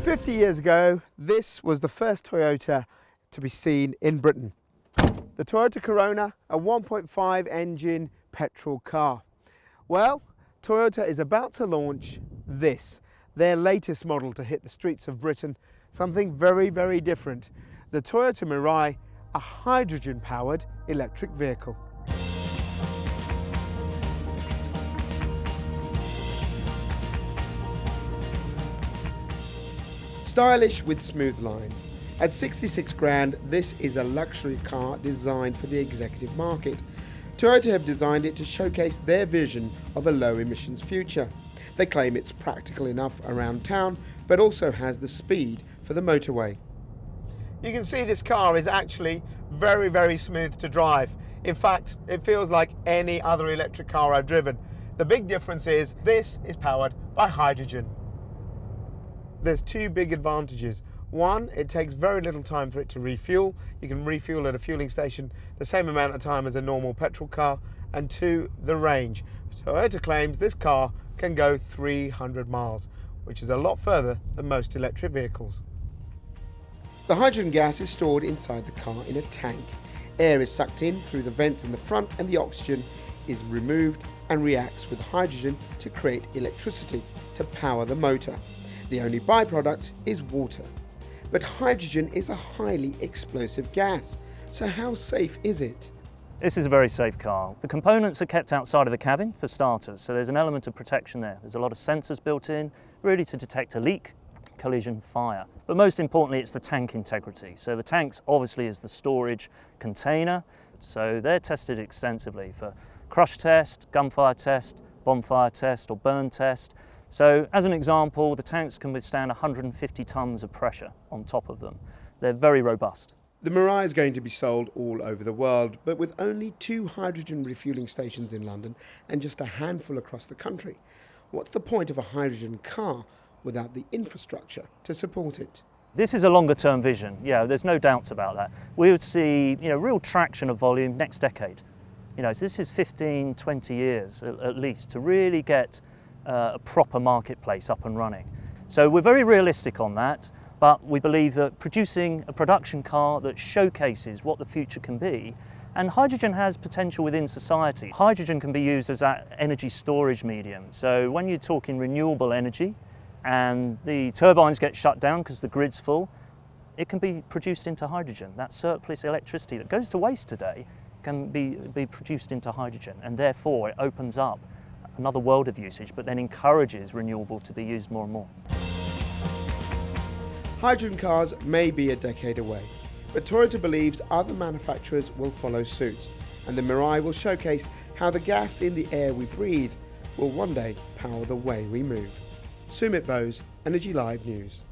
50 years ago, this was the first Toyota to be seen in Britain. The Toyota Corona, a 1.5 engine petrol car. Well, Toyota is about to launch this, their latest model to hit the streets of Britain, something very, very different. The Toyota Mirai, a hydrogen-powered electric vehicle. Stylish with smooth lines. At 66 grand, this is a luxury car designed for the executive market. Toyota have designed it to showcase their vision of a low emissions future. They claim it's practical enough around town, but also has the speed for the motorway. You can see this car is actually very, very smooth to drive. In fact, it feels like any other electric car I've driven. The big difference is this is powered by hydrogen. There's two big advantages. One, it takes very little time for it to refuel. You can refuel at a fueling station the same amount of time as a normal petrol car. And two, the range. Toyota claims this car can go 300 miles, which is a lot further than most electric vehicles. The hydrogen gas is stored inside the car in a tank. Air is sucked in through the vents in the front and the oxygen is removed and reacts with hydrogen to create electricity to power the motor. The only byproduct is water. But hydrogen is a highly explosive gas, so how safe is it? This is a very safe car. The components are kept outside of the cabin for starters, so there's an element of protection there. There's a lot of sensors built in, really to detect a leak, collision, fire. But most importantly, it's the tank integrity. So the tanks obviously is the storage container, so they're tested extensively for crush test, gunfire test, bonfire test or burn test. So as an example, the tanks can withstand 150 tons of pressure on top of them. They're very robust. The Mirai is going to be sold all over the world, but with only 2 hydrogen refueling stations in London and just a handful across the country. What's the point of a hydrogen car without the infrastructure to support it? This is a longer term vision, yeah, there's no doubts about that. We would see real traction of volume next decade. So this is 15, 20 years at least to really get a proper marketplace up and running. So we're very realistic on that, but we believe that producing a production car that showcases what the future can be, and hydrogen has potential within society. Hydrogen can be used as that energy storage medium. So when you're talking renewable energy and the turbines get shut down because the grid's full, it can be produced into hydrogen. That surplus electricity that goes to waste today can be produced into hydrogen, and therefore it opens up another world of usage, but then encourages renewable to be used more and more. Hydrogen cars may be a decade away, but Toyota believes other manufacturers will follow suit, and the Mirai will showcase how the gas in the air we breathe will one day power the way we move. Sumit Bose, Energy Live News.